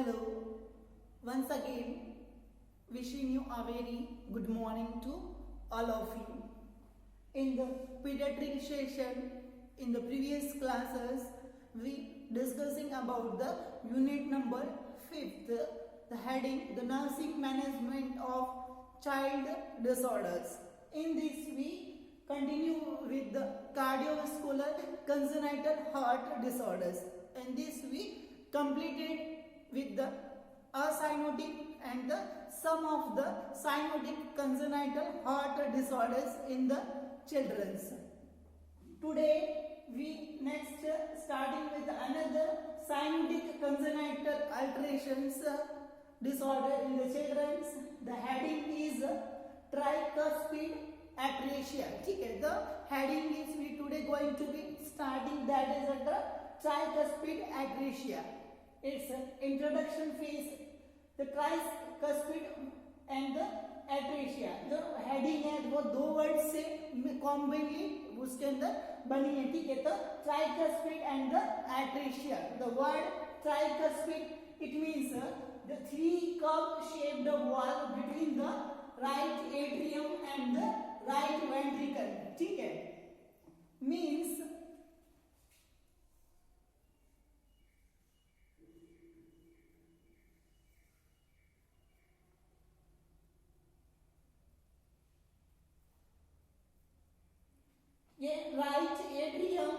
Hello, once again, wishing you a very good morning to all of you. In the pediatric session, in the previous classes, we discussing about the unit number 5th, the heading, the nursing management of child disorders. In this, we continue with the cardiovascular congenital heart disorders. And this we completed with the acyanotic and the some of the cyanotic congenital heart disorders in the children's. Today we next starting with another cyanotic congenital alterations disorder in the children's. The heading is tricuspid atresia. ठीक है, the heading is we today going to be starting that is at the tricuspid atresia. Its introduction phase, the tricuspid and the atresia. जो heading है वो दो word से कॉम्बिनली उसके अंदर बनी है. ठीक है, तो tricuspid and the atresia. The word tricuspid, it means the three cup shaped wall between the right atrium and the right ventricle. ठीक है, means ये right atrium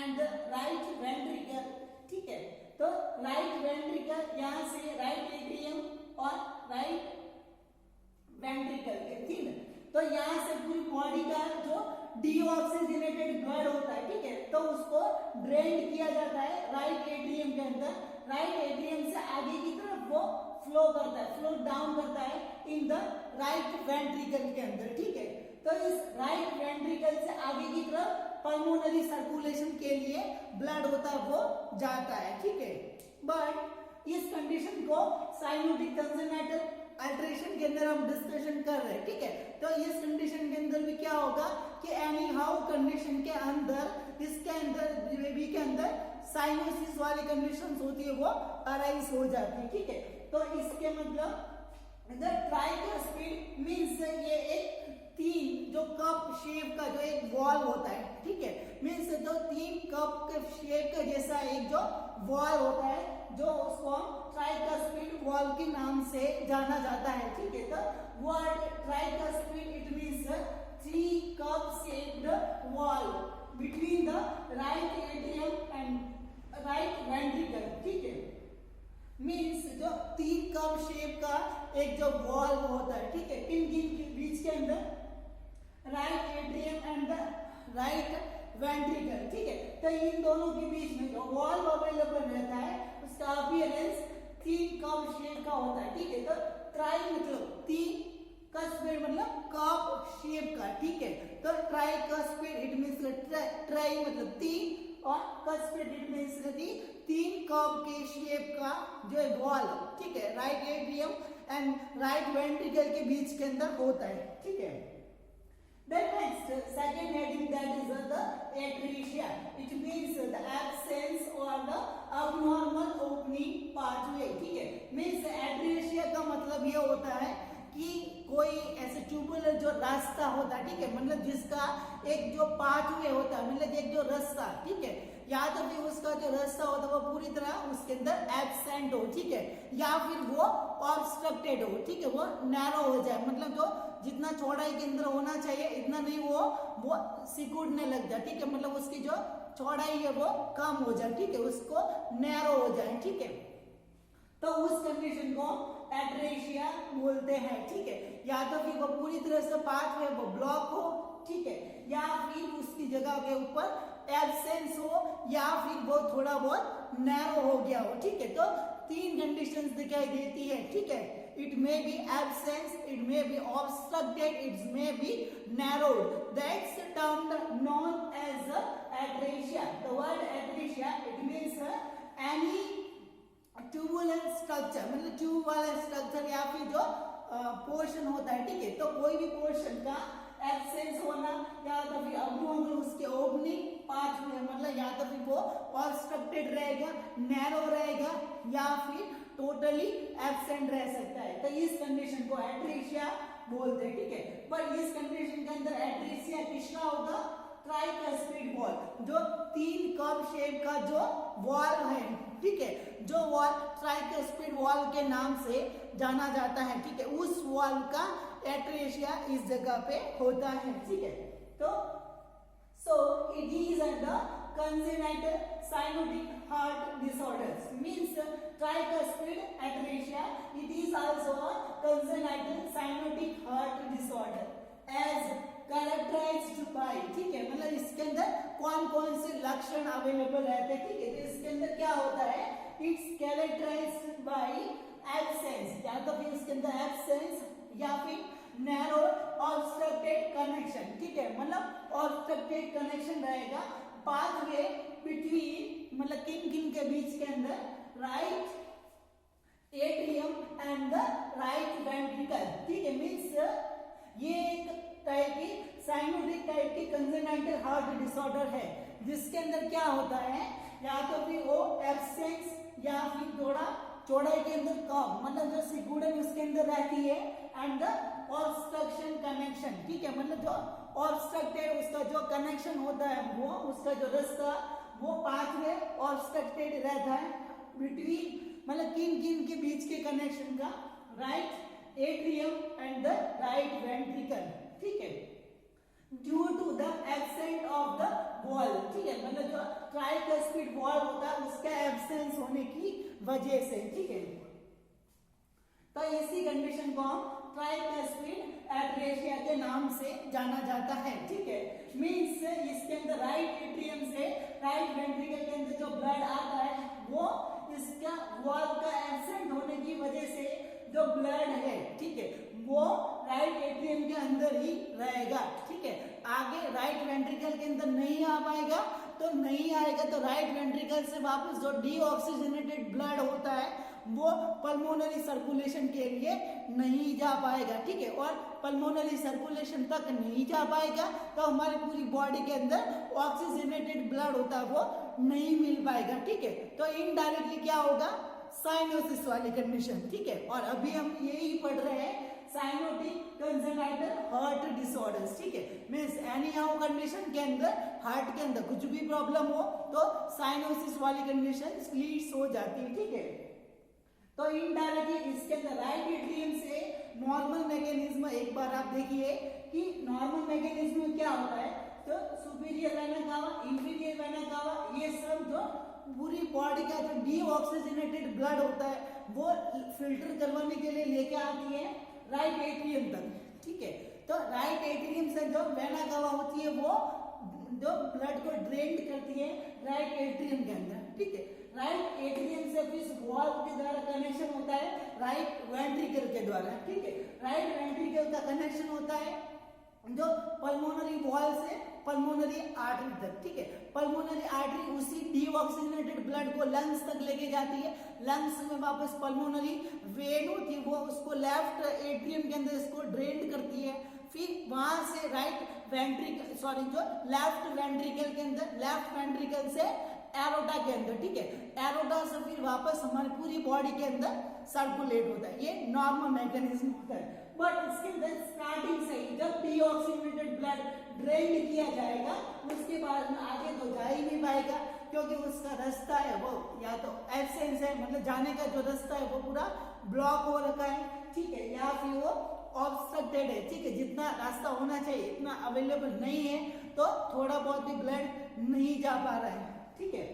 and right ventricle. ठीक है, तो राइट वेंट्रिकल यहां से राइट एट्रियम और right ventricle के. ठीक है, तो यहां से पूरी बॉडी का जो डीऑक्सीजनेटेड ब्लड होता है, ठीक है, तो उसको ड्रेन किया जाता है राइट एट्रियम के अंदर. राइट एट्रियम से आगे की तरफ वो फ्लो करता है, फ्लो डाउन करता है इन द राइट वेंट्रिकल के अंदर. ठीक है, तो इस राइट वेंट्रिकल से आगे की तरफ पल्मोनरी सर्कुलेशन के लिए ब्लड होता है वो जाता है. ठीक है, बट इस कंडीशन को साइनोटिक कंजेनिटल अल्ट्रेशन के अंदर हम डिस्कशन कर रहे हैं. ठीक है, तो इस कंडीशन के अंदर भी क्या होगा कि एनी हाउ कंडीशन के अंदर इसके अंदर बेबी के अंदर साइनोसिस वाली कंडीशंस होती है वो अराइज हो जाती है. ठीक है, तो इसके मतलब द ट्राइकुस्पिड मींस ये एक तीन जो कप शेप का जो एक वॉल होता है. ठीक है, मींस जो तीन कप के शेप का जैसा एक जो वॉल होता है जो उसको हम ट्राइकुस्पिड वॉल के नाम से जाना जाता है. ठीक है, तो word tricuspid it means three cup shaped wall between the right atrium and right ventricle. ठीक है, मीन्स जो तीन कप शेप का एक जो वॉल होता है. ठीक है, किन किन के बीच के अंदर right atrium and the right ventricle. ठीक है, तो इन दोनों के बीच में जो वॉल अवेलेबल रहता है उसका अपीयरेंस तीन कप शेप का होता है. ठीक है, तो ट्राई मतलब तीन, कस्पिड मतलब कप शेप का. ठीक है, तो try cuspid it means try मतलब तीन और कस्पिड इट मींस तीन कप के शेप का जो वॉल. ठीक है, right atrium and right ventricle के बीच के अंदर होता है. ठीक है, then next second heading that is the atresia. It means the absence or the abnormal opening pathway. ठीक है, means atresia का मतलब ये होता है कि कोई ऐसे ट्यूबुलर जो रास्ता होता है. ठीक है, मतलब जिसका एक जो पाथवे होता है मतलब एक जो रास्ता. ठीक है, या तो फिर उसका जो रास्ता होता है वो पूरी तरह उसके अंदर एब्सेंट हो. ठीक है, या फिर वो ऑब्स्ट्रक्टेड हो. ठीक है, वो नैरो हो जाए, मतलब जो जितना चौड़ाई के अंदर होना चाहिए इतना नहीं वो सिकुड़ने लग जाए. ठीक है, मतलब उसकी जो चौड़ाई है वो कम हो जाए. ठीक है, उसको नैरो हो जाए. ठीक है, तो उस कंडीशन को एट्रेशिया बोलते हैं. ठीक है, या तो फिर वो पूरी तरह से पाथवे वो ब्लॉक हो. ठीक है, या फिर उसकी जगह के ऊपर एब्सेंस हो या फिर वो थोड़ा बहुत नैरो हो गया हो. ठीक है, तो तीन कंडीशंस दिखाई देती है. ठीक है, it may be absence, it may be obstructed, it may be narrowed. That's termed known as atresia. The word atresia it means any tubular structure, मतलब ट्यूब वाला स्ट्रक्चर या फिर जो पोर्शन होता है. ठीक है, तो कोई भी पोर्शन का एब्सेंस होना, या तो फिर अब्नॉर्मल उसके ओपनिंग पाथवे, मतलब या तो फिर वो ऑब्स्ट्रक्टेड रहेगा, नैरो रहेगा, या फिर टोटली एब्सेंट रह सकता है। तो इस कंडीशन को एट्रेशिया बोलते हैं, ठीक है। पर इस कंडीशन के अंदर एट्रेशिया किसका होगा? ट्राइकस्पिड वॉल, जो 3 कर्व शेप का जो वॉल है, ठीक है, जो वॉल ट्राइकस्पिड वॉल के नाम से जाना जाता है, ठीक है, उस वॉल का एट्रेशिया इस जगह पे होता है, ठीक है। तो so it is under congenital cyanotic heart disorders, means tricuspid atresia, it is also a congenital cyanotic heart disorder as characterized by, ठीक है, मतलब इसके अंदर कौन कौन से लक्षण अवेलेबल रहते हैं, ठीक है। तो इसके अंदर क्या होता है? इट्स कैरेक्टराइज्ड बाय एब्सेंस, या तो फिर इसके अंदर एब्सेंस या फिर नैरो ऑब्स्ट्रक्टेड कनेक्शन, ठीक है, मतलब ऑब्स्ट्रक्टेड कनेक्शन रहेगा पाथवे बिटवीन, मतलब किन किन के बीच के अंदर, right atrium and the right ventricle, ठीक है। मींस ये एक टाइप की साइनोटिक टाइप की कंजेनाइटल हार्ट डिसऑर्डर है, जिसके अंदर क्या होता है, या तो फिर वो एब्सेंस या फिर थोड़ा चौड़ाई के अंदर कम, मतलब जो सिकुड़न उसके अंदर रहती है, एंड द ऑब्स्ट्रक्शन कनेक्शन, ठीक है, मतलब जो ऑब्स्ट्रक्टेड उसका जो कनेक्शन होता है, वो उसका जो रास्ता, वो पाथवे ऑब्स्ट्रक्टेड रहता है बिटवीन, मतलब किन किन के बीच के कनेक्शन का, right atrium and the right ventricle, ठीक है, due to the absent of the wall, ठीक है, मतलब जो ट्राइकस्पिड वॉल होता है उसका एब्सेंस होने की वजह से, ठीक है। तो इसी कंडीशन को हम ट्राइकस्पिड एट्रेशिया के नाम से जाना जाता है, ठीक है। मींस इसके अंदर राइट एट्रियम से राइट वेंट्रिकल के अंदर जो ब्लड आता है, वो इसका वॉल का एब्सेंट होने की वजह से जो ब्लड है, ठीक है, वो राइट एट्रियम के अंदर ही रहेगा, ठीक है, आगे राइट वेंट्रिकल के अंदर नहीं आ पाएगा। तो नहीं आएगा तो राइट वेंट्रिकल से वापस जो डीऑक्सीजनेटेड ब्लड होता है वो पल्मोनरी सर्कुलेशन के लिए नहीं जा पाएगा, ठीक है, और पल्मोनरी सर्कुलेशन तक नहीं जा पाएगा तो हमारी पूरी बॉडी के अंदर ऑक्सीजनेटेड ब्लड होता है वो नहीं मिल पाएगा, ठीक है। तो इनडायरेक्टली क्या होगा? साइनोसिस वाली कंडीशन, ठीक है। और अभी हम यही पढ़ रहे हैं साइनोटिक कंजेनाइटल हार्ट डिसऑर्डर्स, ठीक है, मींस एनी हाउ कंडीशन के अंदर हार्ट के अंदर कुछ भी प्रॉब्लम हो तो साइनोसिस वाली कंडीशन लीड्स हो जाती है, ठीक है। तो इनडायरेक्टली इसके अंदर राइट एट्रियम से नॉर्मल मैकेनिज्म एक बार आप देखिए कि नॉर्मल मैकेनिज्म में क्या होता है, तो superior vena cava, inferior vena cava, ये सब जो पूरी बॉडी का जो डीऑक्सीजनेटेड ब्लड होता है वो फिल्टर करवाने के लिए लेके आती है राइट एट्रियम तक, ठीक है। तो राइट एट्रियम से जो वेना कावा होती है वो जो ब्लड को ड्रेन करती है राइट एट्रियम के अंदर, ठीक है। राइट एट्रियम से फिर वॉल के द्वारा कनेक्शन होता है राइट वेंट्रिकल के द्वारा, ठीक है। राइट वेंट्रिकल का कनेक्शन होता है जो पल्मोनरी वॉल से पल्मोनरी आर्टरी तक, ठीक है। पल्मोनरी आर्टरी उसी डीऑक्सीजनेटेड ब्लड को लंग्स तक लेके जाती है, लंग्स में वापस पल्मोनरी वेन होती है वो उसको लेफ्ट एट्रियम के अंदर इसको ड्रेन करती है, फिर वहां से राइट वेंट्रिकल जो लेफ्ट वेंट्रिकल के अंदर, लेफ्ट वेंट्रिकल से एरोटा के अंदर, ठीक है, एरोटा से फिर वापस हमारी पूरी बॉडी के अंदर सर्कुलेट होता है। ये नॉर्मल मैकेनिज्म होता है। बट इसके अंदर स्टार्टिंग से ही जब डीऑक्सीजनेटेड ब्लड ड्रेन किया जाएगा उसके बाद में आगे तो जा ही नहीं पाएगा, क्योंकि उसका रास्ता है वो या तो एब्सेंस है, मतलब जाने का जो रास्ता है वो पूरा ब्लॉक हो रखा है, ठीक है, या फिर वो ऑब्स्ट्रक्टेड है, ठीक है, जितना रास्ता होना चाहिए इतना अवेलेबल नहीं है, तो थोड़ा बहुत भी ब्लड नहीं जा पा रहा है, ठीक है।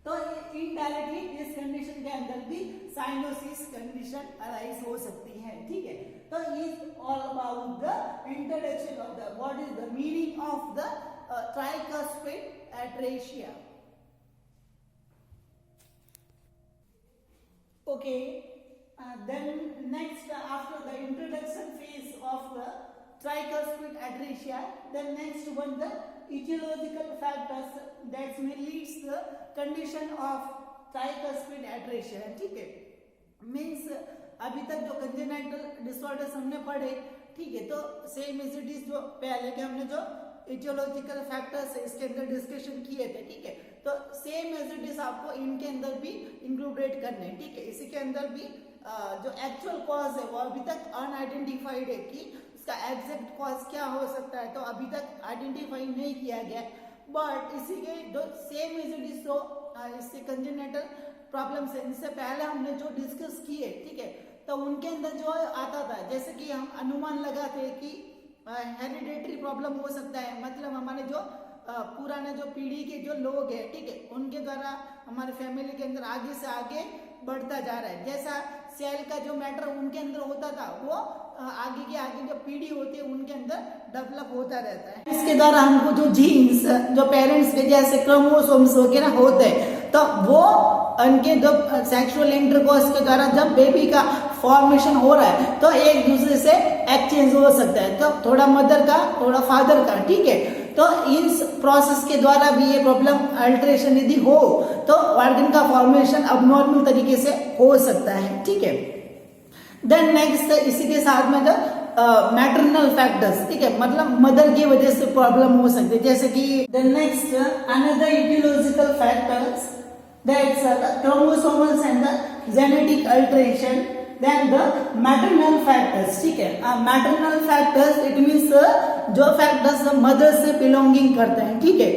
तो इनडायरेक्टली इस कंडीशन के अंदर भी साइनोसिस कंडीशन अराइज हो सकती है, ठीक है। तो is all about the introduction of the what is the meaning of the tricuspid atresia. Okay, then next after the introduction phase of the tricuspid atresia, then next one the etiological factors that may leads the condition of tricuspid atresia, ठीक है। Means अभी तक जो congenital disorders हमने पढ़े, ठीक है। तो सेम एज इट इज जो पहले के हमने जो इटियोलॉजिकल फैक्टर्स है इसके अंदर डिस्कशन किए थे, ठीक है। तो सेम एज इट इज आपको इनके अंदर भी इंक्लूडेड करने हैं, ठीक है। इसी के अंदर भी जो एक्चुअल कॉज है वो अभी तक अनआइडेंटिफाइड है कि इसका एग्जैक्ट कॉज क्या हो सकता है, तो अभी तक आइडेंटिफाई नहीं किया गया। बट इसी के जो सेम एज इट इज जो इससे कंजेनिटल प्रॉब्लम्स है इनसे पहले हमने जो डिस्कस किए, ठीक है, तो उनके अंदर जो आता था जैसे कि हम अनुमान लगाते कि हेरिडेटरी प्रॉब्लम हो सकता है, मतलब हमारे जो पुराने जो पीढ़ी के जो लोग हैं, ठीक है, उनके द्वारा हमारे फैमिली के अंदर आगे से आगे बढ़ता जा रहा है। जैसा सेल का जो मैटर उनके अंदर होता था वो आगे जो पीढ़ी होती है उनके अंदर डेवलप होता रहता है। इसके द्वारा हमको जो जीन्स जो पेरेंट्स के जैसे क्रोमोसोम्स वगैरह होते हैं तो वो उनके जो सेक्सुअल इंटरकोर्स के द्वारा जब बेबी का फॉर्मेशन हो रहा है तो एक दूसरे से एक्सचेंज हो सकता है, तो थोड़ा मदर का थोड़ा फादर का, ठीक है। तो इस प्रोसेस के द्वारा भी ये प्रॉब्लम अल्टरेशन यदि हो तो ऑर्गन का फॉर्मेशन अबनॉर्मल तरीके से हो सकता है, ठीक है। देन नेक्स्ट इसी के साथ में जो मैटरनल फैक्टर्स, ठीक है, मतलब मदर की वजह से प्रॉब्लम हो सकती है, जैसे कि the next another etiological factors that's the chromosomals and the genetic alteration, then the maternal factors, ठीक है। मैटरनल फैक्टर्स इट मींस जो फैक्टर्स मदर से बिलोंगिंग करते हैं, ठीक है,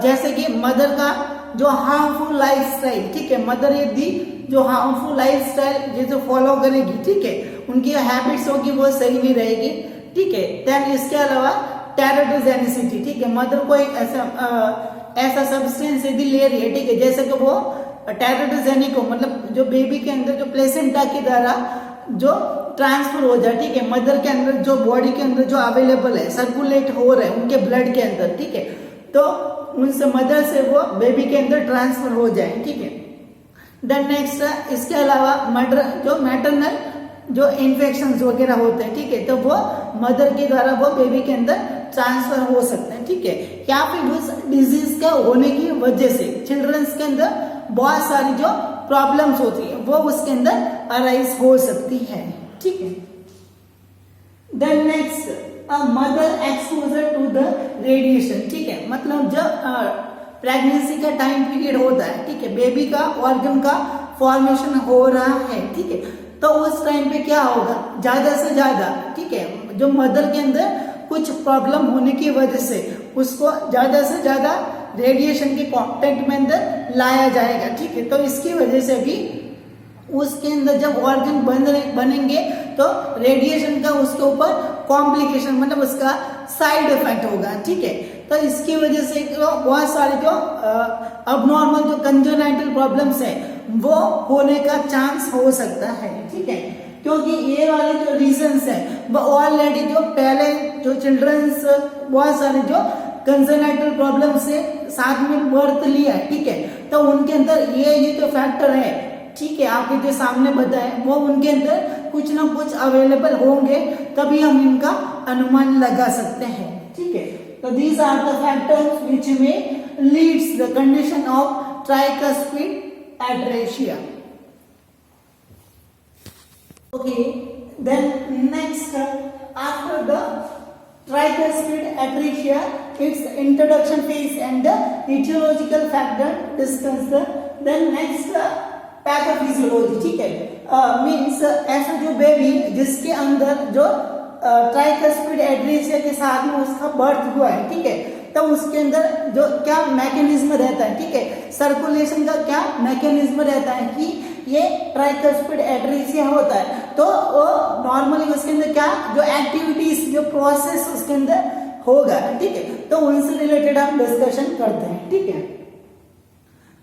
जैसे कि मदर का जो हार्मफुल लाइफस्टाइल, ठीक है, मदर यदि जो हार्मफुल लाइफस्टाइल जो फॉलो करेगी, ठीक है, उनकी हैबिट्स होगी वो सही नहीं रहेगी, ठीक है। देन इसके अलावा टेरेटोजेनिसिटी, ठीक है, मदर कोई ऐसा सब्सटेंस यदि ले रही है, ठीक है, जैसे कि वो टेरेटोजेनिक हो, मतलब जो बेबी के अंदर जो प्लेसेंटा के द्वारा जो ट्रांसफर हो जाए, ठीक है, मदर के अंदर जो बॉडी के अंदर जो अवेलेबल है सर्कुलेट हो रहे हैं उनके ब्लड के अंदर, ठीक है, तो उनसे मदर से वो बेबी के अंदर ट्रांसफर हो जाए, ठीक है। देन नेक्स्ट इसके अलावा मैटरनल जो इन्फेक्शंस वगैरह होते हैं, ठीक है, तो वो मदर के द्वारा वो बेबी के अंदर ट्रांसफर हो सकते हैं, ठीक है। या फिर उस डिजीज के होने की वजह से चिल्ड्रंस के अंदर बहुत सारी जो प्रॉब्लम्स होती है वो उसके अंदर अराइज हो सकती है, ठीक है। Then next mother exposure to the radiation, ठीक है, मतलब जब प्रेगनेंसी का टाइम पीरियड होता है, ठीक है, बेबी का ऑर्गन का फॉर्मेशन हो रहा है, ठीक है, तो उस टाइम पे क्या होगा, ज्यादा से ज्यादा, ठीक है, जो मदर के अंदर कुछ प्रॉब्लम होने की वजह से उसको ज्यादा से ज्यादा रेडिएशन के कांटेक्ट में अंदर लाया जाएगा, ठीक है। तो इसकी वजह से भी उसके अंदर जब ऑर्गन बनेंगे तो रेडिएशन का उसके ऊपर कॉम्प्लिकेशन मतलब उसका साइड इफेक्ट होगा, ठीक है। तो इसकी वजह से बहुत सारे जो अबनॉर्मल जो कंजेनिटल प्रॉब्लम्स है वो होने का चांस हो सकता है, ठीक है, क्योंकि ये वाले जो रीजंस है वो ऑलरेडी जो पहले जो चिल्ड्रंस बहुत सारे जो कंजेनिटल प्रॉब्लम से साथ में बर्थ लिया है, ठीक है, तो उनके अंदर ये जो फैक्टर है, ठीक है, आपके जो सामने बताए वो उनके अंदर कुछ ना कुछ अवेलेबल होंगे तभी हम इनका अनुमान लगा सकते हैं, ठीक है। तो these are the factors which may leads the condition of tricuspid atresia. Okay, then next after the tricuspid atresia, its introduction phase and the etiological factor discussed. Then next pathophysiology, ठीक है, मीन्स ऐसा जो baby जिसके अंदर जो tricuspid atresia के साथ में उसका बर्थ हुआ है, ठीक है, तो उसके अंदर जो क्या मैकेनिज्म रहता है, ठीक है, सर्कुलेशन का क्या मैकेनिज्म रहता है कि ये ट्राइकस्पिड एट्रेसिया होता है तो नॉर्मली उसके अंदर क्या जो एक्टिविटीज जो प्रोसेस उसके अंदर होगा, ठीक है, तो उनसे रिलेटेड हम डिस्कशन करते हैं, ठीक है।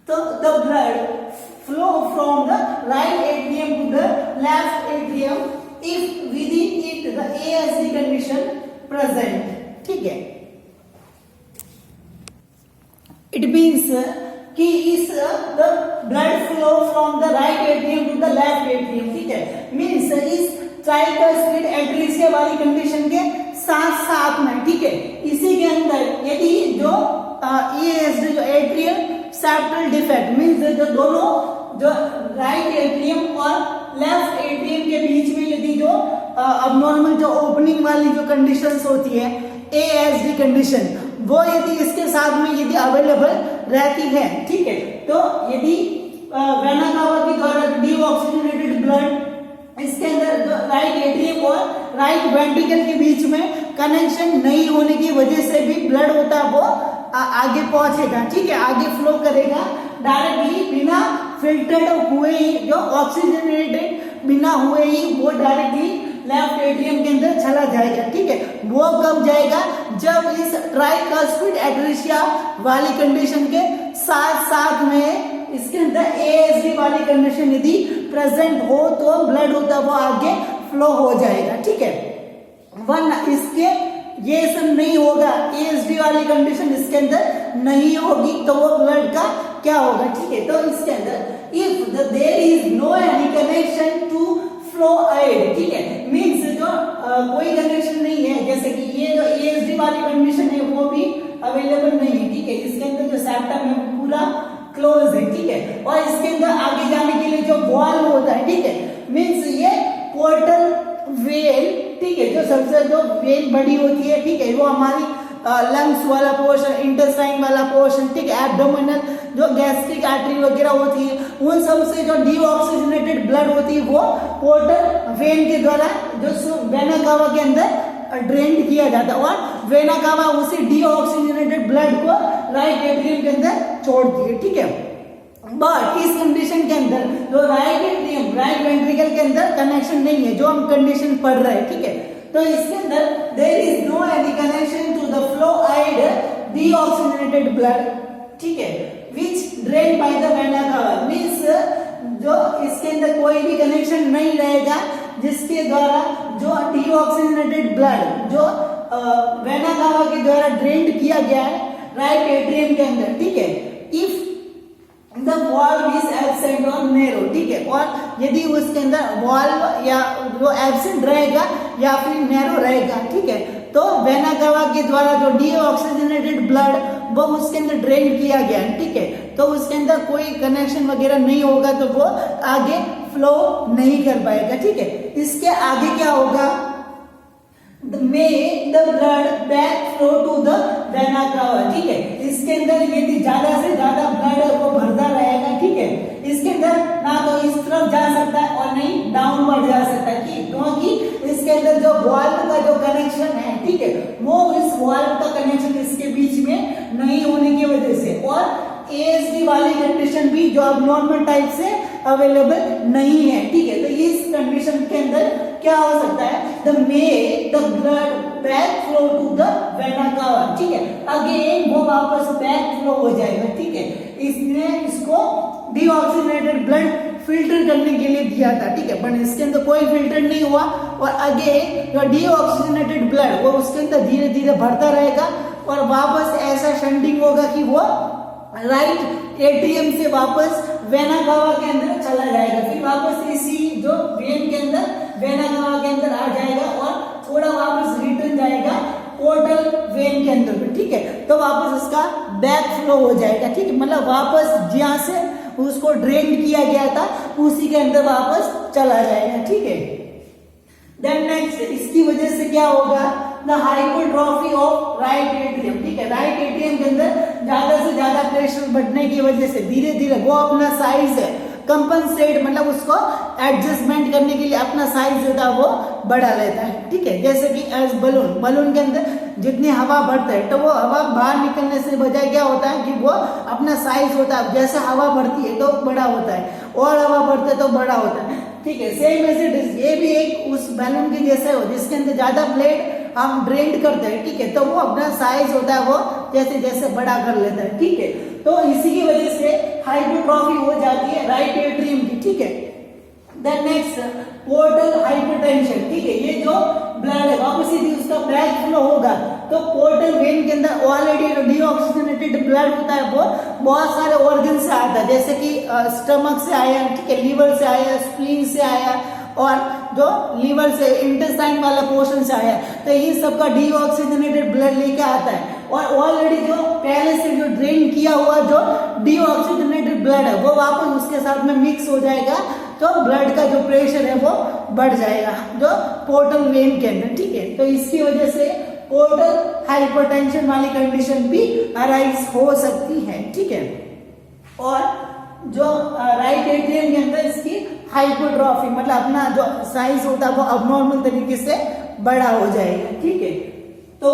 तो the blood flow from the right atrium to the left atrium if within it the ASD condition present, ठीक है। It means कि इस the blood flow from the right atrium to the left atrium, ठीक है, means इस tricuspid atresia वाली condition के साथ साथ में, ठीक है, इसी के अंदर यदि जो ASD जो एट्रियल सेप्टल डिफेक्ट मीन्स जो दोनों जो राइट एट्रियम और लेफ्ट एट्रियम के बीच में यदि जो अबनॉर्मल जो ओपनिंग वाली जो कंडीशंस होती है ASD कंडीशन, वो यदि इसके साथ में यदि अवेलेबल रहती है, ठीक है, तो यदि वेना कावा के द्वारा डीऑक्सीजनेटेड ब्लड इसके अंदर राइट एट्रियम और राइट वेंट्रिकल के बीच में कनेक्शन नहीं होने की वजह से भी ब्लड होता है वो आगे पहुंचेगा, ठीक है, आगे फ्लो करेगा डायरेक्टली बिना फिल्टर्ड हुए ही, जो ऑक्सीजनेटेड बिना हुए ही वो डायरेक्टली लेफ्ट एट्रियम के अंदर चला जाएगा, ठीक है। वो कब जाएगा? जब इस ट्राइकास्पिड एट्रिशिया वाली कंडीशन के साथ साथ में इसके अंदर ASD वाली कंडीशन यदि प्रेजेंट हो तो ब्लड होता वो आगे फ्लो हो जाएगा, ठीक है। वरना इसके ये सब नहीं होगा, ASD वाली कंडीशन इसके अंदर नहीं होगी तो वो ब्लड का क्या होगा, ठीक है। तो इसके अंदर if there is no any connection to flow एड, ठीक है, मींस जो कोई कनेक्शन नहीं है, जैसे कि ये जो ASD वाली कंडीशन है वो भी अवेलेबल नहीं है, ठीक है, इसके अंदर जो सेप्टम है पूरा क्लोज है, ठीक है, और इसके अंदर आगे जाने के लिए जो वॉल्व होता है, ठीक है, मींस ये पोर्टल वेल, ठीक है, जो सबसे जो वेल बड़ी होती है, ठीक है, वो हमारी लंग्स वाला पोर्शन, इंटेस्टाइन वाला पोर्शन, ठीक है, एब्डोमिनल जो गैस्ट्रिक आर्टरी वगैरह होती है, उन सब से जो डीऑक्सीजनेटेड ब्लड होती है वो पोर्टल वेन के द्वारा जो वेना कावा के अंदर ड्रेन किया जाता है और वेना कावा उसी डीऑक्सीजनेटेड ब्लड को राइट एट्रियम के अंदर छोड़ती है, ठीक है। बट इस कंडीशन के अंदर जो राइट एट्रियम राइट वेंट्रिकल के अंदर कनेक्शन नहीं है, जो हम कंडीशन पढ़ रहे हैं, ठीक है, तो इसके अंदर there is no any connection to the fluoride deoxygenated blood, ठीक है, which drain by the vena cava, means जो इसके अंदर कोई भी कनेक्शन नहीं रहेगा जिसके द्वारा जो डीऑक्सीजनेटेड ब्लड जो वेना कावा के द्वारा ड्रेन किया गया है राइट एट्रियम के अंदर, ठीक है, if the valve is absent और नैरो, ठीक है, और यदि उसके अंदर वॉल्व या वो एब्सेंट रहेगा या फिर नैरो रहेगा, ठीक है, तो वेना कावा के द्वारा जो डीऑक्सीजनेटेड ब्लड वो उसके अंदर ड्रेन किया गया है, ठीक है, तो उसके अंदर कोई कनेक्शन वगैरह नहीं होगा तो वो आगे फ्लो नहीं कर पाएगा, ठीक है। इसके आगे क्या होगा? Make the blood back flow to the vena cava, ठीक है, इसके अंदर यदि ज्यादा से ज्यादा ब्लड को भरता रहेगा, ठीक है, इसके अंदर ना तो इस तरफ जा सकता है और नहीं डाउनवर्ड जा सकता है, क्योंकि इसके अंदर जो वाल्व का जो कनेक्शन है, ठीक है, वो इस वाल्व का कनेक्शन इसके बीच में नहीं होने की वजह से और ASD वाली कंडीशन भी जो अब नॉर्मल टाइप से अवेलेबल नहीं है, ठीक है, तो इस कंडीशन के अंदर क्या हो सकता है? The make the blood back flow to the vena cava, ठीक है, अगेन वो वापस बैक फ्लो हो जाएगा, ठीक है, इसने इसको डीऑक्सीजनेटेड ब्लड फिल्टर करने के लिए दिया था, ठीक है, बट इसके अंदर कोई फिल्टर नहीं हुआ और अगेन जो डीऑक्सीजनेटेड ब्लड वो उसके अंदर धीरे धीरे भरता रहेगा और वापस ऐसा शंटिंग होगा कि वो राइट एट्रियम से वापस वेना कावा के अंदर चला जाएगा, फिर वापस इसी जो वेन के अंदर वेना कावा के अंदर आ जाएगा और थोड़ा वापस रिटर्न जाएगा पोर्टल वेन के अंदर, ठीक है, तो वापस उसका बैक फ्लो हो जाएगा, ठीक है, मतलब वापस जहां से उसको ड्रेन किया गया था उसी के अंदर वापस चला जाएगा, ठीक है। देन नेक्स्ट इसकी वजह से क्या होगा? The hypotrophy of right atrium, ठीक है, राइट एट्रियम के अंदर ज्यादा से ज्यादा प्रेशर बढ़ने की वजह से धीरे धीरे वो अपना साइज कंपनसेट, मतलब उसको एडजस्टमेंट करने के लिए अपना साइज होता है वो बढ़ा लेता है, ठीक है, जैसे कि एज बलून के अंदर जितनी हवा बढ़ता है तो वो हवा बाहर निकलने से बजाय क्या होता है कि वो अपना साइज होता है, जैसे हवा बढ़ती है तो बड़ा होता है और हवा बढ़ता है तो बड़ा होता है, ठीक है, सेम ऐसे ये भी एक उस बैलून के जैसे हो जिसके अंदर ज्यादा ब्लेड हम ड्रेन करते हैं, ठीक है, तो वो अपना साइज होता है वो जैसे जैसे बड़ा कर लेता है, ठीक है, तो इसी की वजह से हाइपोट्रॉफी हो जाती है राइट एट्रियम की, ठीक है। देन नेक्स्ट पोर्टल हाइपरटेंशन, ठीक है, ये जो ब्लड है वापस यदि उसका बैक फ्लो होगा तो पोर्टल वेन के अंदर ऑलरेडी डीऑक्सीजनेटेड ब्लड होता है वो बहुत सारे ऑर्गन से आता है, जैसे कि स्टमक से आया, ठीक है, लीवर से आया, स्प्लीन से आया और जो लीवर से इंटेस्टाइन वाला पोर्शन से आया, तो ये सबका डीऑक्सीजनेटेड ब्लड लेके आता है और ऑलरेडी जो पहले से जो ड्रेन किया हुआ जो डीऑक्सीजनेटेड ब्लड है वो वापस उसके साथ में मिक्स हो जाएगा तो ब्लड का जो प्रेशर है वो बढ़ जाएगा जो पोर्टल वेन के अंदर, ठीक है। तो इसकी वजह से पोर्टल हाइपरटेंशन वाली कंडीशन भी अराइज हो सकती है, ठीक है। और जो राइट एट्रियम के अंदर इसकी हाइपोट्रॉफी मतलब अपना जो साइज होता है वो अबनॉर्मल तरीके से बड़ा हो जाएगा, ठीक है। तो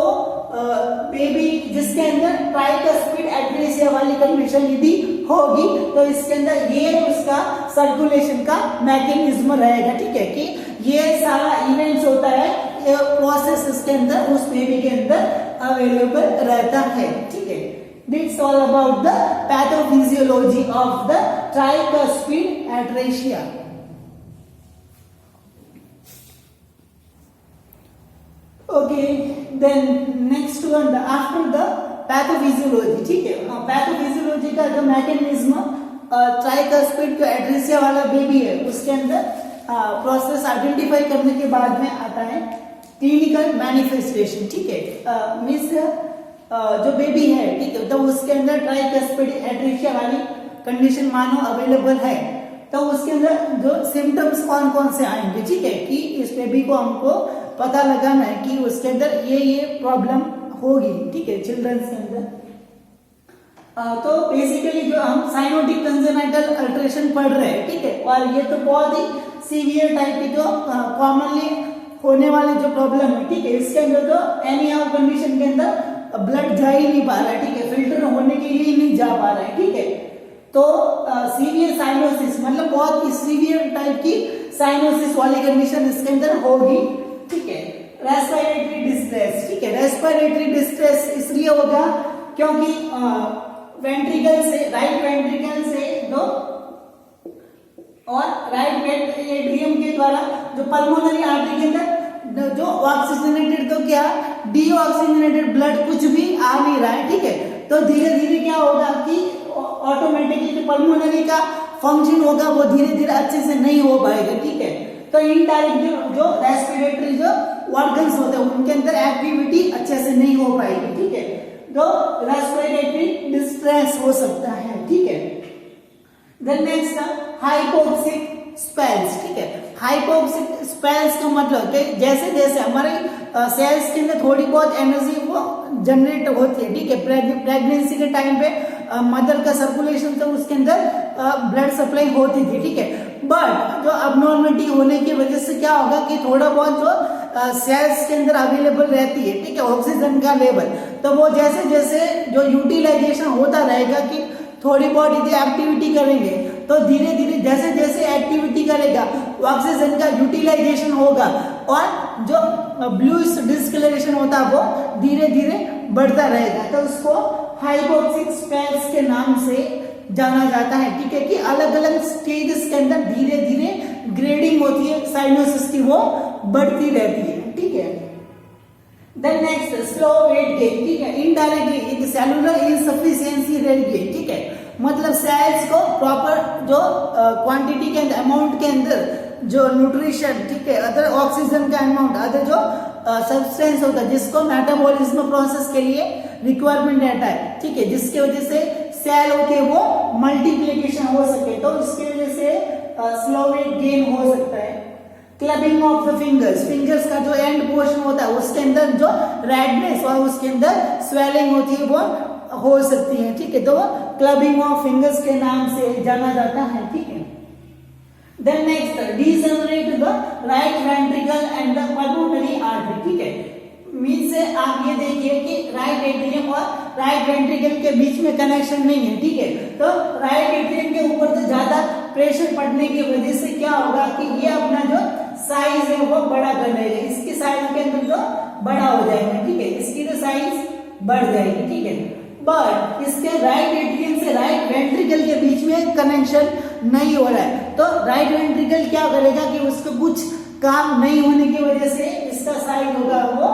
बेबी जिसके अंदर ट्राइकस्पिड एट्रेसिया वाली कंडीशन यदि होगी तो इसके अंदर ये उसका सर्कुलेशन का मैकेनिज्म रहेगा, ठीक है, कि ये सारा इवेंट्स होता है प्रोसेस इसके अंदर उस बेबी के अंदर अवेलेबल रहता है, ठीक है। It's all about the pathophysiology of the tricuspid atresia. Okay, then next one after the pathophysiology, ठीक है। पैथोफिजियोलॉजी का जो मैकेनिज्म ट्राइकस्पिड जो एट्रेसिया वाला बेबी है उसके अंदर प्रोसेस आइडेंटिफाई करने के बाद में आता है क्लिनिकल मैनिफेस्टेशन, ठीक है। मीन्स जो बेबी है, ठीक है, तो उसके अंदर ट्राइकस्पिड एट्रेसिया वाली कंडीशन मानो अवेलेबल है तो उसके अंदर जो सिम्टम्स कौन कौन से आएंगे, ठीक है, कि इस बेबी को हमको पता लगाना है कि उसके अंदर ये प्रॉब्लम होगी, ठीक है, चिल्ड्रंस के अंदर। तो बेसिकली जो हम साइनोटिक कंजेनाइटल अल्ट्रेशन पढ़ रहे हैं, ठीक है, और ये तो बहुत ही सीवियर टाइप की जो कॉमनली होने वाले जो प्रॉब्लम है, ठीक है, इसके अंदर तो एनी हाउ कंडीशन के अंदर ब्लड जा ही नहीं पा रहा है, ठीक है, फिल्टर होने के लिए नहीं जा पा रहा है, ठीक है। तो सीवियर साइनोसिस मतलब बहुत ही सीवियर टाइप की साइनोसिस वाली कंडीशन इसके अंदर होगी, ठीक है। रेस्पिरेटरी डिस्ट्रेस, ठीक है, रेस्पिरेटरी डिस्ट्रेस इसलिए होगा क्योंकि वेंट्रिकल से राइट वेंट्रिकल से दो और राइट एट्रियम के द्वारा जो पल्मोनरी आर्टरी के अंदर जो ऑक्सीजनेटेड तो क्या डीऑक्सीजनेटेड ब्लड कुछ भी आ नहीं रहा है, ठीक है। तो धीरे धीरे क्या होगा कि ऑटोमेटिकली जो पल्मोनरी का फंक्शन होगा वो धीरे धीरे अच्छे से नहीं हो पाएगा, ठीक है। तो इनडायरेक्ट जो रेस्पिरेटरी जो ऑर्गन्स होते हैं उनके अंदर एक्टिविटी अच्छे से नहीं हो पाएगी, ठीक है। तो रेस्पिरेटरी डिस्ट्रेस हो सकता है, ठीक है। देन नेक्स्ट हाइपोक्सिक स्पेल्स, ठीक है। हाइपोक्सिक स्पेल्स का मतलब कि जैसे जैसे हमारे सेल्स के अंदर थोड़ी बहुत एनर्जी वो जनरेट होती है, ठीक है, प्रेगनेंसी के टाइम पे मदर का सर्कुलेशन तो उसके अंदर ब्लड सप्लाई होती थी, ठीक है। बट जो अबनॉर्मलिटी होने की वजह से क्या होगा कि थोड़ा बहुत जो सेल्स के अंदर अवेलेबल रहती है, ठीक है, ऑक्सीजन का लेवल, तो वो जैसे जैसे जो यूटिलाइजेशन होता रहेगा कि थोड़ी बहुत यदि एक्टिविटी करेंगे तो धीरे धीरे जैसे जैसे एक्टिविटी करेगा ऑक्सीजन का यूटिलाइजेशन होगा और जो ब्लूइश डिस्कलरेशन होता है वो धीरे धीरे बढ़ता रहेगा, तो उसको हाइपोक्सिक स्पेल्स के नाम से जाना जाता है, ठीक है, कि अलग अलग स्टेजेस के अंदर धीरे धीरे ग्रेडिंग होती है साइनोसिस की, वो बढ़ती रहती है, ठीक है। Then next slow weight gain, ठीक है, इनडायरेक्टली एक सेलुलर इनसफिशिएंसी रेट गेन, ठीक है, मतलब सेल्स को प्रॉपर जो क्वांटिटी के अंदर अमाउंट के अंदर जो न्यूट्रिशन, ठीक है, अदर ऑक्सीजन का अमाउंट, अदर जो सब्सटेंस होता है जिसको मेटाबॉलिज्म प्रोसेस के लिए रिक्वायरमेंट रहता है, ठीक है, जिसकी वजह से सेल होते हैं वो मल्टीप्लिकेशन हो सके, तो इसकी वजह से स्लो वेट गेन हो सकता है। Clubbing of the fingers, fingers का जो एंड पोर्शन होता है उसके अंदर जो रेडनेस और उसके अंदर स्वेलिंग होती है वो हो सकती है, ठीक है, तो क्लबिंग ऑफ फिंगर्स के नाम से जाना जाता है, ठीक है। Then next degenerate the right ventricle and the pulmonary artery, ठीक है, मीन से आप ये देखिए कि राइट एट्रियम और राइट वेंट्रिकल के बीच में कनेक्शन नहीं है, ठीक है, तो राइट एट्रियम के ऊपर तो ज्यादा प्रेशर पड़ने की वजह से क्या होगा कि ये अपना जो साइज है वो बड़ा कर लेगा, इसकी साइज के अंदर जो बड़ा हो जाएगा, ठीक है, इसकी तो साइज बढ़ जाएगी, ठीक है। बट इसके राइट एट्रियम से राइट वेंट्रिकल के बीच में कनेक्शन नहीं हो रहा है, तो राइट वेंट्रिकल क्या करेगा कि उसको कुछ काम नहीं होने की वजह से इसका साइज होगा वो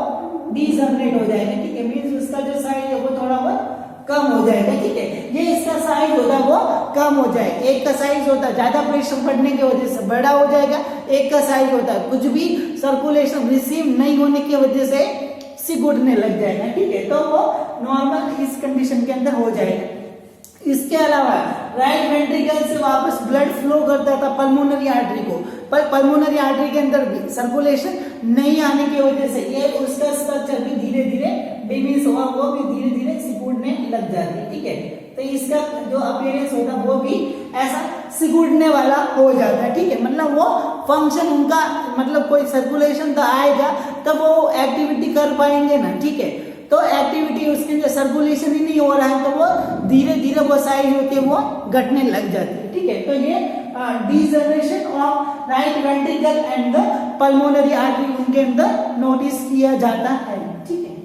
डिजनरेट हो जाएगा, ठीक है, मींस उसका जो साइज है वो थोड़ा बहुत कम हो जाएगा, ठीक है, ये इसका साइज होता है वो कम हो जाएगा। एक का साइज होता है ज्यादा प्रेशर पड़ने की वजह से बड़ा हो जाएगा, एक का साइज होता है कुछ भी सर्कुलेशन रिसीव नहीं होने की वजह से सिकुड़ने लग जाएगा, ठीक है, तो वो नॉर्मल इस कंडीशन के अंदर हो जाएगा। इसके अलावा राइट वेंट्रिकल से वापस ब्लड फ्लो करता था पल्मोनरी आर्टरी को, पर पल्मोनरी आर्टरी के अंदर भी सर्कुलेशन नहीं आने की वजह से ये उसका स्ट्रक्चर भी धीरे धीरे डिमिनिश हुआ, वो भी धीरे धीरे सिकुड़ने लग जाती है। ठीक है, तो इसका जो अपीयरेंस होता है वो भी ऐसा सिकुड़ने वाला हो जाता है। ठीक है, मतलब वो फंक्शन उनका मतलब कोई सर्कुलेशन तो आएगा तब वो एक्टिविटी कर पाएंगे ना। ठीक है, तो एक्टिविटी उसके अंदर सर्कुलेशन ही नहीं हो रहा है तो वो धीरे धीरे वो साइज होके वो घटने लग जाती है। ठीक है, तो ये degeneration of right ventricle and the pulmonary artery उनके अंदर नोटिस किया जाता है। ठीक है,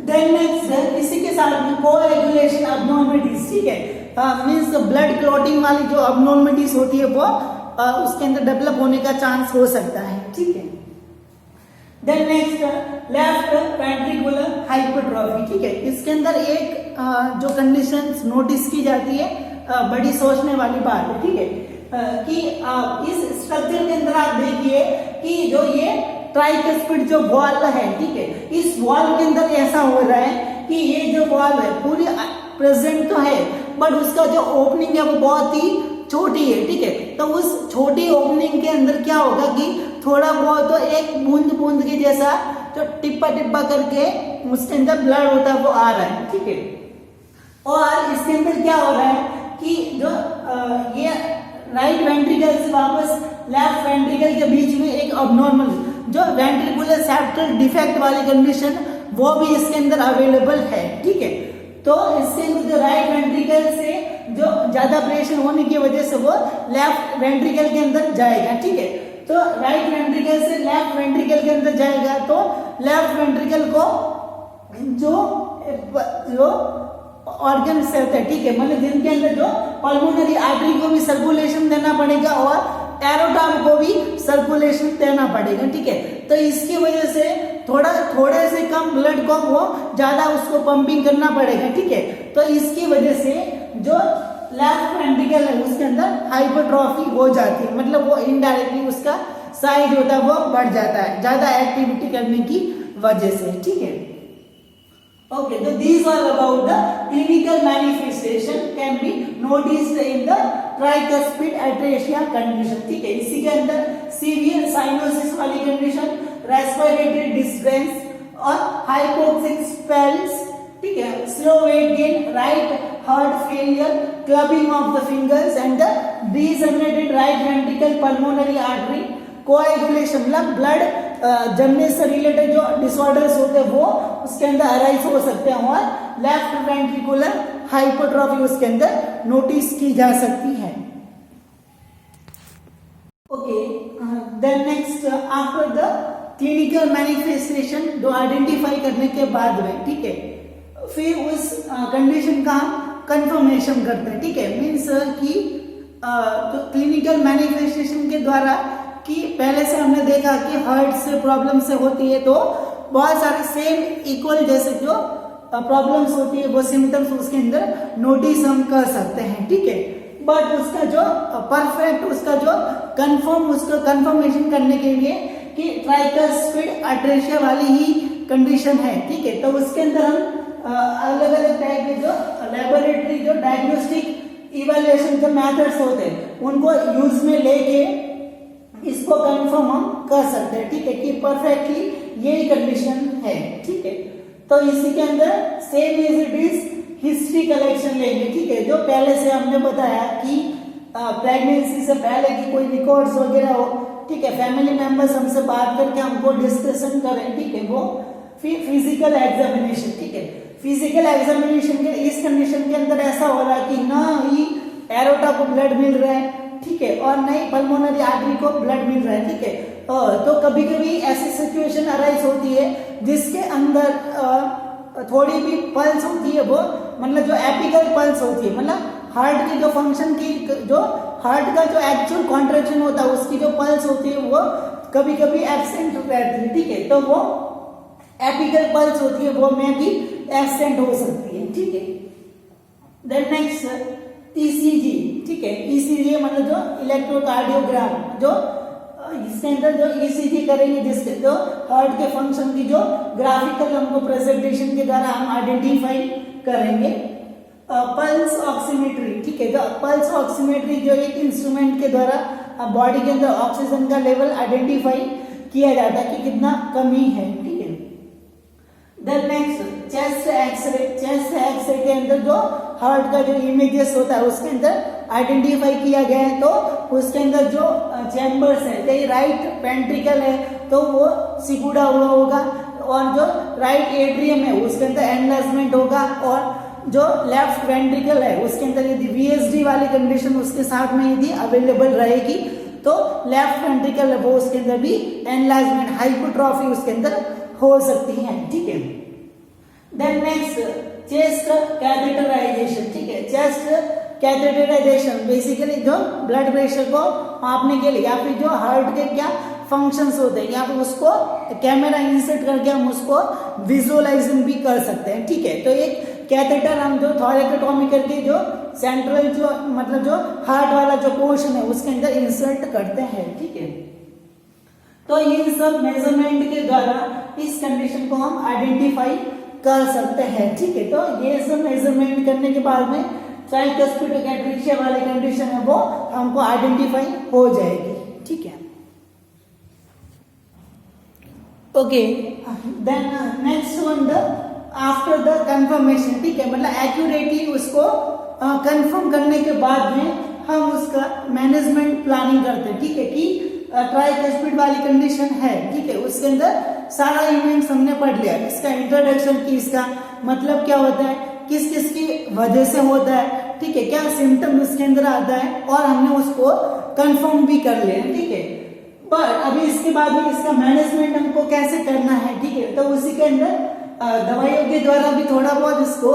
देन नेक्स्ट इसी के साथ में कोएगुलेशन अबनॉर्मलिटीज। ठीक है, मींस ब्लड क्लॉटिंग वाली जो अबनॉर्मलिटीज होती है वो उसके अंदर डेवलप होने का चांस हो सकता है। ठीक है, then next left ventricular hypertrophy. ठीक है, इसके अंदर एक जो कंडीशन नोटिस की जाती है बड़ी सोचने वाली बात है। ठीक है, कि इस स्ट्रक्चर के अंदर आप देखिए कि जो ये ट्राइकस्पिड जो वॉल है, ठीक है, इस वॉल के अंदर ऐसा हो रहा है कि ये जो वॉल है पूरी प्रेजेंट तो है बट उसका जो ओपनिंग है वो बहुत ही छोटी है। ठीक है, तो उस छोटी ओपनिंग के अंदर क्या होगा कि थोड़ा बहुत तो एक बूंद बूंद के जैसा जो टिप्पा टिप्पा करके उसके अंदर ब्लड होता है वो आ रहा है। ठीक है, और इसके अंदर क्या हो रहा है कि जो ये राइट वेंट्रिकल से वापस लेफ्ट वेंट्रिकल के बीच में एक अबनॉर्मल जो वेंट्रिकुलर सेप्टल डिफेक्ट वाली कंडीशन वो भी इसके अंदर अवेलेबल है। ठीक है, तो इसके अंदर जो राइट वेंट्रिकल से जो ज्यादा प्रेशर होने की वजह से वो लेफ्ट वेंट्रिकल के अंदर जाएगा। ठीक है, तो राइट वेंट्रिकल से लेफ्ट वेंट्रिकल के अंदर जाएगा तो लेफ्ट वेंट्रिकल को जो ऑर्गन से होता है, ठीक है, मतलब जिनके अंदर जो पल्मोनरी आर्टरी को भी सर्कुलेशन देना पड़ेगा और एरोटाम को भी सर्कुलेशन देना पड़ेगा। ठीक है, तो इसकी वजह से थोड़े से कम ब्लड को वो ज्यादा उसको पंपिंग करना पड़ेगा। ठीक है, तो इसकी वजह से जो लेफ्ट वेंट्रिकल है उसके अंदर हाइपरट्रॉफी हो जाती है, मतलब वो इनडायरेक्टली उसका साइज होता है वो बढ़ जाता है ज्यादा एक्टिविटी करने की वजह से। ठीक है, okay, so these are about the clinical manifestation can be noticed in the tricuspid atresia condition। ठीक है, इसी के अंदर सीवियर साइनोसिस वाली कंडीशन, रेस्पिरेटरी डिस्ट्रेस और हाइपोक्सिक स्पेल्स। ठीक है, slow weight gain, right heart failure, clubbing of the fingers and the degenerated right ventricle pulmonary artery, coagulation मतलब ब्लड जमने से रिलेटेड जो डिसऑर्डर्स होते हैं वो उसके अंदर अराइज हो सकते हैं और लेफ्ट वेंट्रिकुलर हाइपरट्रॉफी उसके अंदर नोटिस की जा सकती है। Okay, then next after the clinical manifestation जो आइडेंटिफाई करने के बाद में, ठीक है, फिर उस कंडीशन का कंफर्मेशन करते हैं। ठीक है, मीन्स कि जो क्लिनिकल मैनिफेस्टेशन के द्वारा कि पहले से हमने देखा कि हार्ट से प्रॉब्लम से होती है तो बहुत सारे सेम इक्वल जैसे जो प्रॉब्लम्स होती है वो सिम्टम्स उसके अंदर नोटिस हम कर सकते हैं। ठीक है, बट उसका जो परफेक्ट उसका जो उसको कंफर्मेशन करने के लिए कि ट्राइकस्पिड अट्रेसिया वाली ही कंडीशन है। ठीक है, तो उसके अंदर हम अलग अलग टाइप के जो लेबोरेटरी जो डायग्नोस्टिक इवैल्यूएशन के मेथड्स होते हैं उनको यूज में लेके इसको कंफर्म हम कर सकते हैं। ठीक है, कि परफेक्टली यही कंडीशन है। ठीक है, तो इसी के अंदर same as it is history collection लेंगे। ठीक है, जो पहले से हमने बताया कि प्रेगनेंसी से पहले की कोई रिकॉर्ड्स वगैरह हो, ठीक है, फैमिली मेंबर्स हमसे बात करके हमको डिस्कशन करें। ठीक है, वो फिर फिजिकल एग्जामिनेशन। ठीक है, फिजिकल एग्जामिनेशन के इस कंडीशन के अंदर ऐसा हो रहा है कि ना ही एरोटा को ब्लड मिल रहा है, ठीक है, और नहीं पल्मोनरी आर्टरी को ब्लड मिल रहा है। ठीक है, तो कभी कभी ऐसी सिचुएशन अराइज होती है जिसके अंदर थोड़ी भी पल्स होती है, वो मतलब जो एपिकल पल्स होती है, मतलब हार्ट की जो फंक्शन की जो हार्ट का जो एक्चुअल कॉन्ट्रैक्शन होता है उसकी जो पल्स होती है वो कभी कभी एब्सेंट रहती है। ठीक है, तो वो एपिकल पल्स होती है वो में भी एब्सेंट हो सकती है। ठीक है, देन नेक्स्ट ईसीजी। ठीक है। ईसीजी मतलब जो इलेक्ट्रोकार्डियोग्राम, जो इसके अंदर जो ईसीजी करेंगे जिसके जो हार्ट के फंक्शन की जो ग्राफिकल हमको प्रेजेंटेशन के द्वारा हम आइडेंटिफाई करेंगे। पल्स ऑक्सीमेट्री, ठीक है, जो पल्स ऑक्सीमेट्री जो एक इंस्ट्रूमेंट के द्वारा बॉडी के अंदर ऑक्सीजन का लेवल आइडेंटिफाई किया जाता है कि कितना कमी है, ठीक है। Then next chest x-ray, chest x-ray के अंदर जो हार्ट का जो इमेजेस होता है उसके अंदर आइडेंटिफाई किया गया है, तो उसके अंदर जो चैम्बर्स है, राइट वेंट्रिकल है तो वो सिकुड़ा हुआ होगा, और जो राइट एट्रियम है उसके अंदर एनलार्जमेंट होगा, और जो लेफ्ट वेंट्रिकल है उसके अंदर यदि वीएसडी वाली कंडीशन उसके साथ में यदि अवेलेबल रहेगी तो लेफ्ट वेंट्रिकल है वो उसके अंदर भी एनलार्जमेंट, हाइपोट्रॉफी उसके अंदर हो सकती है, ठीक है। देन नेक्स्ट चेस्ट कैथेटराइजेशन, ठीक है। चेस्ट कैथेटराइजेशन बेसिकली जो ब्लड प्रेशर को मापने के लिए या फिर जो हार्ट के क्या फंक्शंस होते हैं या फिर उसको कैमरा इंसर्ट करके हम उसको विजुअलाइजेशन भी कर सकते हैं, ठीक है। तो एक कैथेटर हम जो थोरेकोटॉमी करके जो सेंट्रल जो मतलब जो हार्ट वाला जो पोर्शन है उसके अंदर इंसर्ट करते हैं, ठीक है। तो ये सब मेजरमेंट के द्वारा इस कंडीशन को हम आइडेंटिफाई कर सकते हैं, ठीक है। तो ये सब मेजरमेंट करने के बाद में ट्राइकस्पिड कैट्रेक्शिया वाली कंडीशन है वो हमको आइडेंटिफाई हो जाएगी, ठीक है। Okay, then next one the after the confirmation, ठीक है, मतलब एक्यूरेटली उसको कंफर्म करने के बाद में हम उसका मैनेजमेंट प्लानिंग करते हैं, ठीक है, कि ट्राइकस्पिड वाली कंडीशन है, ठीक है, उसके अंदर सारा इवेंट्स हमने पढ़ लिया, इसका इंट्रोडक्शन की इसका मतलब क्या होता है, किस किस की वजह से होता है, ठीक है, क्या सिम्टम उसके अंदर आता है, और हमने उसको कंफर्म भी कर लिया, ठीक है। पर अभी इसके बाद में इसका मैनेजमेंट हमको कैसे करना है, ठीक है, तो उसी के अंदर दवाइयों के द्वारा भी थोड़ा बहुत इसको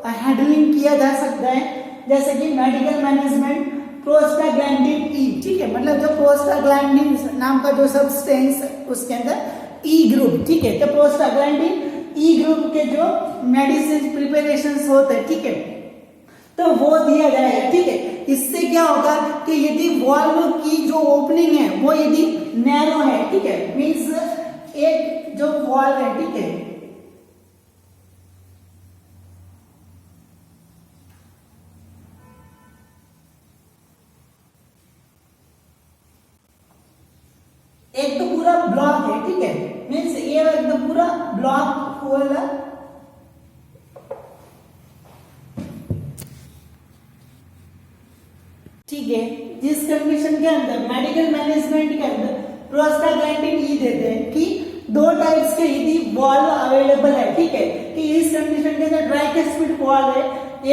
हैंडलिंग किया जा सकता है, जैसे कि मेडिकल मैनेजमेंट प्रोस्टाग्लैंडिन ई, ठीक है, मतलब जो प्रोस्टाग्लैंडिन नाम का जो सब्सटेंस उसके अंदर ई ग्रुप, ठीक है, तो प्रोस्टाग्लैंडिन ई ग्रुप के जो मेडिसिन प्रिपरेशंस होते हैं, ठीक है, तो वो दिया जाएगा, ठीक है। इससे क्या होगा कि यदि वाल्व की जो ओपनिंग है वो यदि नैरो है, ठीक है, मींस एक जो वाल्व है, ठीक है, एक तो पूरा ब्लॉक है, ठीक है, मींस ये एकदम पूरा ब्लॉक होगा, ठीक है। जिस कंडीशन के अंदर मेडिकल मैनेजमेंट के अंदर प्रोस्टाग्लैंडिन ई देते हैं कि दो टाइप्स के यदि वाल्व अवेलेबल है, ठीक है, कि इस कंडीशन के अंदर ट्राइकस्पिड वाल्व है,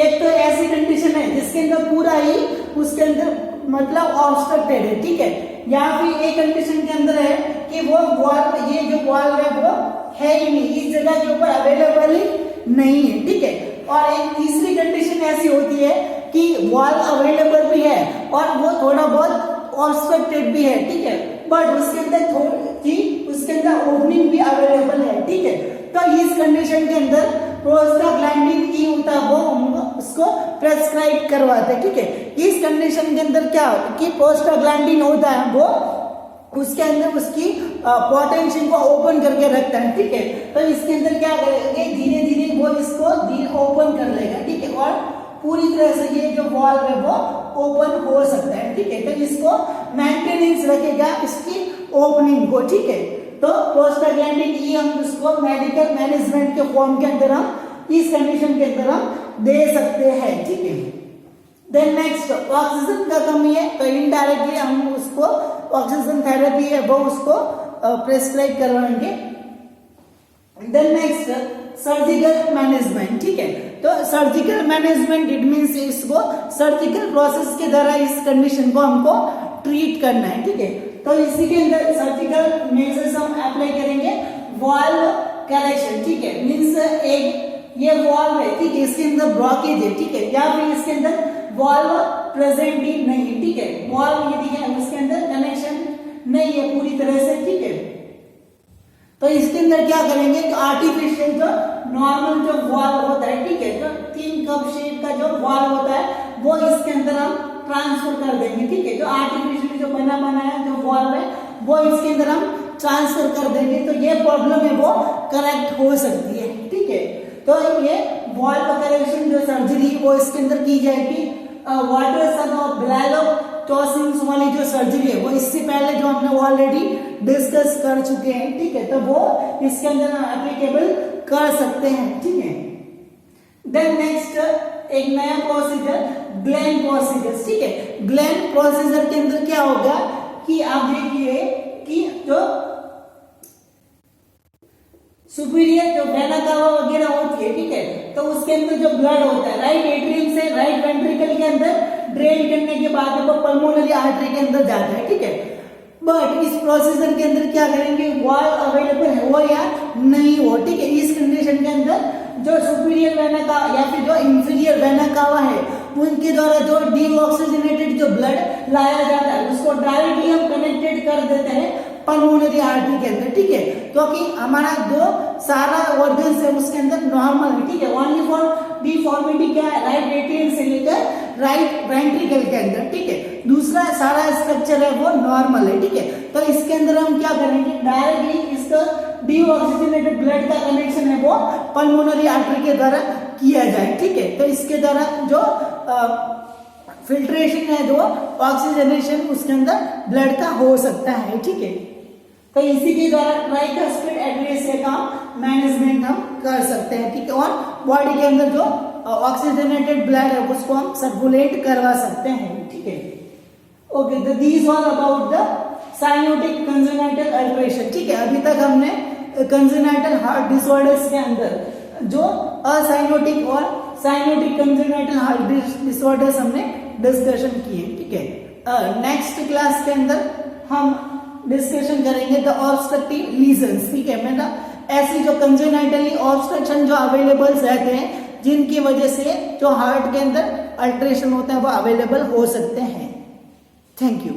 एक तो ऐसी कंडीशन है जिसके अंदर पूरा ही उसके अंदर मतलब ऑब्स्ट्रक्टेड है, ठीक है, या फिर एक कंडीशन के अंदर है कि वो वाल्व, ये जो वाल्व है वो है ही नहीं, इस जगह के ऊपर अवेलेबल ही नहीं है, ठीक है। और एक तीसरी कंडीशन ऐसी होती है कि वाल्व अवेलेबल भी है और वो थोड़ा बहुत ऑब्स्ट्रक्टेड भी है, ठीक है, बट उसके अंदर थोड़ी उसके अंदर ओपनिंग भी अवेलेबल है, ठीक है। तो इस कंडीशन के अंदर प्रोस्टाग्लैंडिन ई होता है वो हम उसको प्रेस्क्राइब करवाते हैं, ठीक है। इस कंडीशन के अंदर क्या होता है कि प्रोस्टाग्लैंडिन होता है वो उसके अंदर उसकी पोटेंशियल को ओपन करके रखता है, ठीक है। तो इसके अंदर क्या करेंगे, धीरे धीरे वो इसको ओपन कर लेगा, ठीक है, और पूरी तरह से ये जो वाल्व है वो ओपन हो सकता है, ठीक है। तो इसको मेंटेनेंस रखेगा इसकी ओपनिंग को, ठीक है। तो प्रोस्टाग्लैंडिन ई हम उसको मेडिकल मैनेजमेंट के फॉर्म के अंदर हम इस कंडीशन के अंदर हम दे सकते हैं, ठीक है। देन नेक्स्ट ऑक्सीजन का कमी है तो इनडायरेक्टली हम उसको ऑक्सीजन थेरेपी है वो उसको प्रेस्क्राइब करवाएंगे। देन नेक्स्ट सर्जिकल मैनेजमेंट, ठीक है, तो सर्जिकल मैनेजमेंट इट मींस इसको सर्जिकल प्रोसेस के द्वारा इस कंडीशन को हमको ट्रीट करना है, ठीक है। तो इसी के अंदर सर्जिकल मेजर्स हम अप्लाई करेंगे, वाल्व करेक्शन, ठीक है, मींस एक ये वाल्व है, ठीक है, इसके अंदर ब्लॉकेज है, ठीक है, या फिर इसके अंदर वाल्व प्रेजेंट ही नहीं है, ठीक है, वाल्व यदि है उसके अंदर कनेक्शन नहीं है पूरी तरह से, ठीक है। तो इसके अंदर क्या करेंगे कि आर्टिफिशियल जो नॉर्मल जो वाल्व होता है, ठीक है, जो 3 कप शेप का जो वाल्व होता है वो इसके अंदर हम ट्रांसफर कर देंगे, ठीक है। जो आर्टिफिशियली जो बना है जो वॉल्व है वो इसके अंदर हम ट्रांसफर कर देंगे, तो ये प्रॉब्लम है वो करेक्ट हो सकती है, ठीक है। तो ये वॉल्व करेक्शन जो सर्जरी वो इसके अंदर की जाएगी। वाटरसन और ब्लैलोटोसिस वाली जो सर्जरी है वो इससे पहले जो हमने ऑलरेडी डिस्कस कर चुके हैं, ठीक है। तो वो इसके अंदर एप्लीकेबल कर सकते हैं, ठीक है। देन नेक्स्ट एक नया प्रोसीजर ग्लेन प्रोसीजर, ठीक है। ग्लेन प्रोसीजर के अंदर क्या होगा कि आप देखिए कि जो सुपीरियर जो वेना कावा वगैरह होती है, ठीक है, तो उसके अंदर जो ब्लड होता है राइट एट्रियम से राइट वेंट्रिकल के अंदर ड्रेन करने के बाद वो पल्मोनरी आर्टरी के अंदर जाता है, ठीक है। बट इस प्रोसीजर के अंदर क्या करेंगे, वॉल्व अवेलेबल है वो या नहीं हो, ठीक है। इस कंडीशन के अंदर जो सुपीरियर वेना कावा या फिर जो इंफीरियर वेना कावा है उनके द्वारा जो डीऑक्सीजनेटेड जो ब्लड लाया जाता है उसको डायरेक्टली हम कनेक्टेड कर देते हैं पल्मोनरी आर्टरी के अंदर, ठीक है। क्योंकि हमारा जो सारा ऑर्गन है उसके अंदर नॉर्मल है, ठीक है। ओनली फॉर डिफॉर्मिटी क्या है, राइट एट्रियम से लेकर राइट वेंट्रिकल के अंदर, ठीक है। दूसरा सारा स्ट्रक्चर है वो नॉर्मल है, ठीक है। तो इसके अंदर हम क्या करेंगे, डायरेक्टली इसका डीऑक्सीजनेटेड ब्लड का कनेक्शन है वो पल्मोनरी आर्टरी के द्वारा किया जाए, ठीक है। तो इसके द्वारा जो फिल्ट्रेशन है जो ऑक्सीजनेशन उसके अंदर ब्लड का हो सकता है, ठीक है। तो इसी के द्वारा ट्राइकस्पिड एड्रेसिया का मैनेजमेंट हम कर सकते हैं, ठीक है। और बॉडी के अंदर जो ऑक्सीजनेटेड ब्लड है उसको हम सर्कुलेट करवा सकते हैं, ठीक है। ओके, तो this was about the cyanotic congenital alteration, ठीक है। अभी तक हमने कंजेनाइटल हार्ट डिसऑर्डर्स के अंदर जो असाइनोटिक और साइनोटिक कंजेनाइटल हार्ट डिसऑर्डर्स हमने डिस्कशन किए, ठीक है। नेक्स्ट क्लास के अंदर हम डिस्कशन करेंगे द ऑब्स्ट्रक्टिव लीजन्स, ठीक है। मतलब ऐसी जो कंजेनाइटली ऑब्स्ट्रक्शन जो अवेलेबल रहते हैं जिनकी वजह से जो हार्ट के अंदर अल्ट्रेशन होता है वो अवेलेबल हो सकते हैं। Thank you.